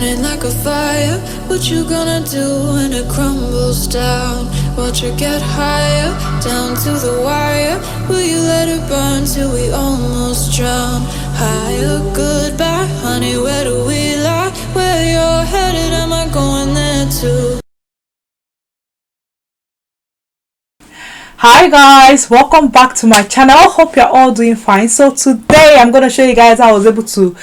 burning like a fire. What you gonna do when it crumbles down? Watch it get higher, down to the wire. Will you let it burn till we almost drown? Higher, goodbye, honey, where do we lie? Where you're headed, am I going there too? Hi guys, welcome back to my channel. Hope you're all doing fine. So today I'm going to show you guys how I was able to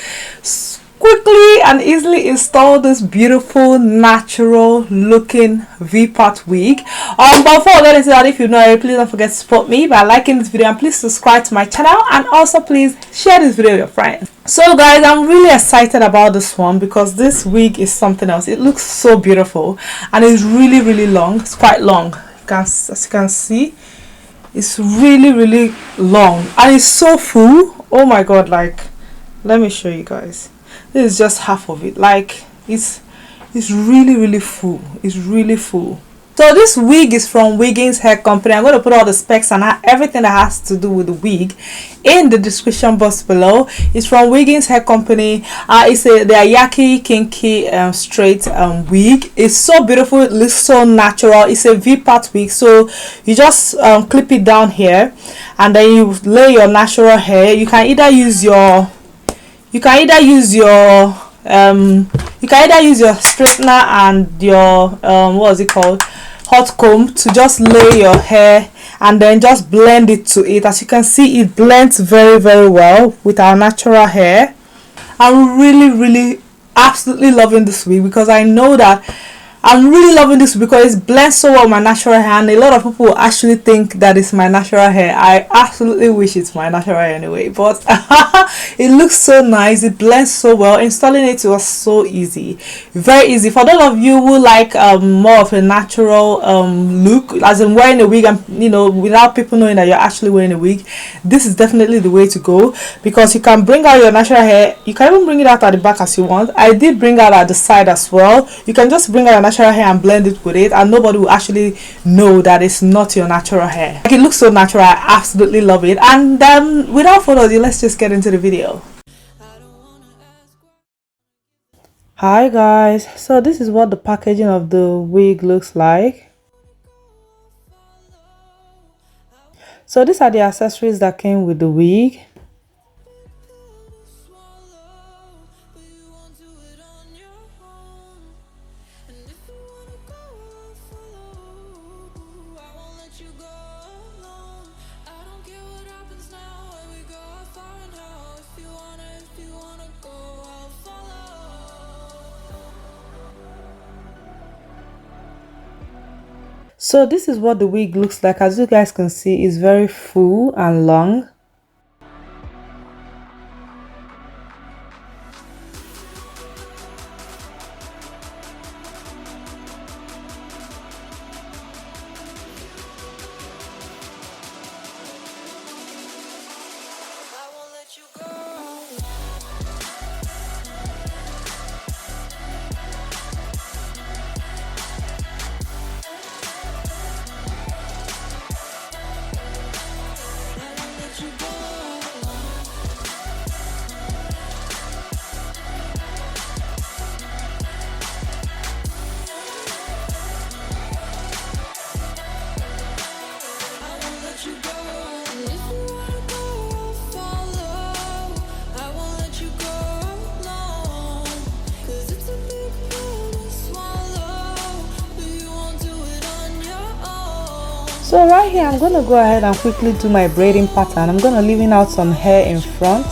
quickly and easily install this beautiful natural looking V-part wig. But before I get into that, if you know, please don't forget to support me by liking this video, and please subscribe to my channel, and also please share this video with your friends. So guys, I'm really excited about this one because this wig is something else. It looks so beautiful and it's really long. It's quite long, as you can see. It's really long and it's so full. Oh my god, like, let me show you guys. This is just half of it. Like, it's really full. It's really full. So this wig is from Wiggins hair company. I'm going to put all the specs and everything that has to do with the wig in the description box below. It's from Wiggins hair company. It's the Yaki Kinky straight wig. It's so beautiful. It looks so natural. It's a V-part wig, so you just clip it down here and then you lay your natural hair. You can either use your straightener and your what is it called, hot comb, to just lay your hair and then just blend it to it. As you can see, it blends very well with our natural hair. I'm really absolutely loving this wig because I know that I'm really loving this because it blends so well with my natural hair, and a lot of people actually think that it's my natural hair. I absolutely wish it's my natural hair anyway, but it looks so nice. It blends so well. Installing it was so easy, very easy. For those of you who like more of a natural look, as in wearing a wig and, you know, without people knowing that you're actually wearing a wig, this is definitely the way to go because you can bring out your natural hair. You can even bring it out at the back as you want. I did bring out at the side as well. You can just bring out your natural hair and blend it with it, and nobody will actually know that it's not your natural hair. Like, it looks so natural. I absolutely love it. And without further ado, let's just get into the video. Hi guys, so this is what the packaging of the wig looks like. So these are the accessories that came with the wig. So this is what the wig looks like. As you guys can see, it's very full and long. So right here, I'm going to go ahead and quickly do my braiding pattern. I'm going to leave out some hair in front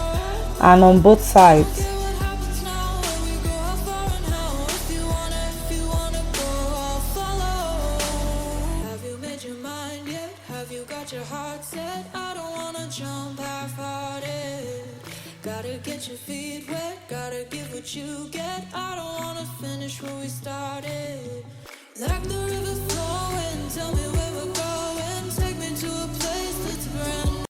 and on both sides. Gotta get your feet wet, gotta give what you get. I don't wanna finish where we started. Like the river flowing, tell me where we're going. Take me to a place that's brand new.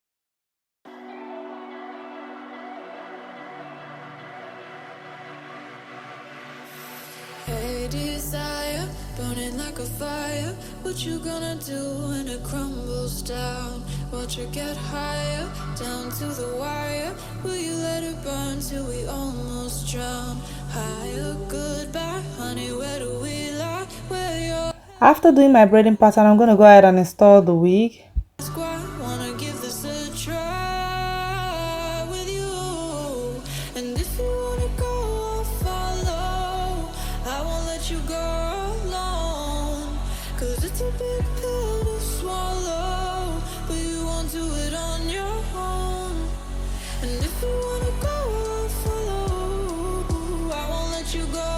Hey desire, burning like a fire. What you gonna do when it crumbles down? Watch it get higher, down to the wire. Will you let it burn till we almost drown? higher. Goodbye, honey, where do we lie? Where your After doing my braiding pattern, I'm going to go ahead and install the wig. squad wanna give this a try with you. And if you wanna go, I'll follow. I won't let you go alone. Cause it's a big pill to swallow. But you won't do it on your own. And if you wanna go, I'll follow. I won't let you go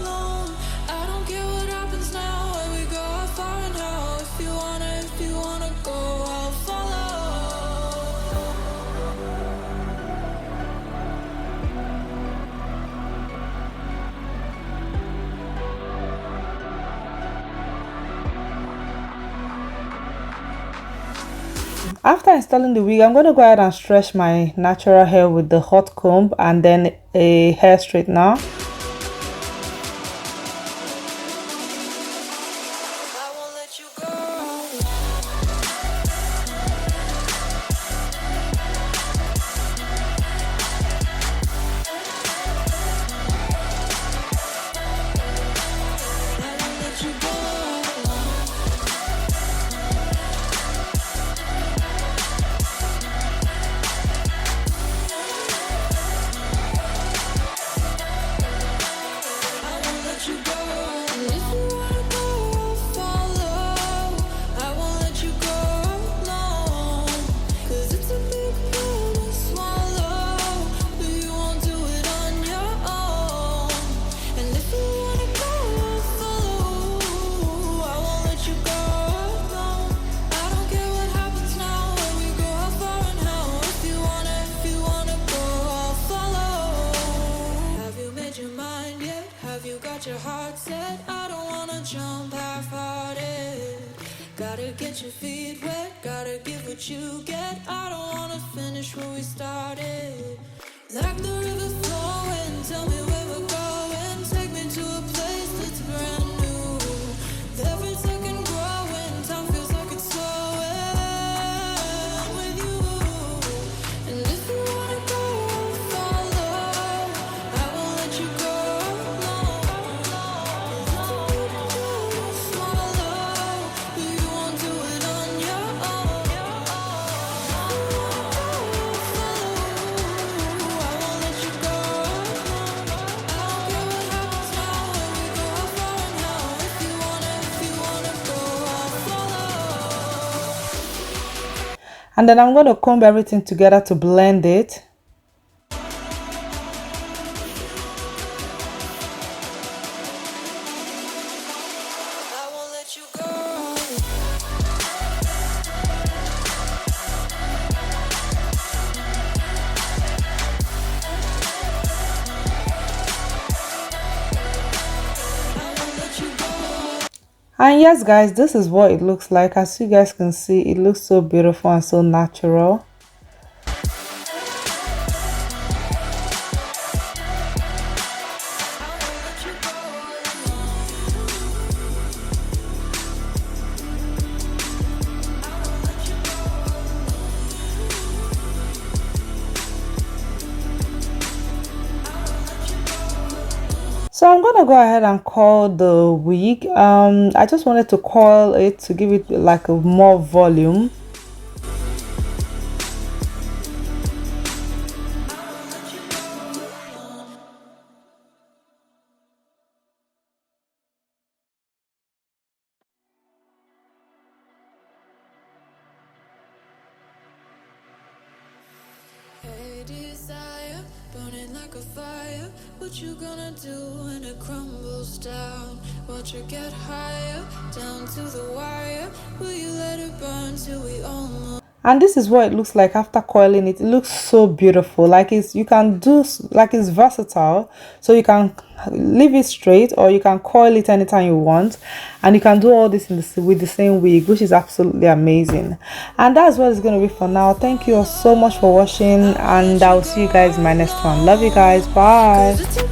alone. I don't care what happens now, where we go, how far and how. If you wanna go, I'll follow. After installing the wig, I'm going to go ahead and stretch my natural hair with the hot comb and then a hair straightener. I won't let you go. I won't let you go. I won't let you go. And if you wanna go, I'll follow. I won't let you go alone. Cause it's a big pill to swallow. But you won't do it on your own. And if you wanna go, I'll follow. I won't let you go alone. I don't care what happens now, where we go, how far and how. If you wanna go, I'll follow. Have you made your mind yet? Have you got your heart set? I don't wanna jump half-hearted. Gotta get your feet wet, gotta give what you get. I don't wanna finish where we started. Like the river flowing, tell me where we're going. Take me to a place that's brand new. Every second growing, time feels like it's slowing with you. And if you wanna go, I'll follow. I won't let you go alone. It's a big pill to swallow, but you won't do it on your own. If you wanna go, I'll follow. I won't let you go alone. I don't care what happens now, where we go, how far and how. If you wanna go, I'll follow. And then I'm going to comb everything together to blend it. I won't let you go. I won't let you go. And yes guys, this is what it looks like. As you guys can see, it looks so beautiful and so natural. So I'm gonna go ahead and coil the wig. I just wanted to coil it to give it like a more volume. Hey, desire, burning like a fire. What you gonna do when it crumbles down? Watch it get higher, down to the wire. Will you let it burn till we almost? And this is what it looks like after coiling it. It looks so beautiful. Like you can do, like it's versatile. So you can leave it straight or you can coil it anytime you want. And you can do all this with the same wig, which is absolutely amazing. And that's what it's going to be for now. Thank you all so much for watching. And I'll see you guys in my next one. Love you guys. Bye. Cause it's a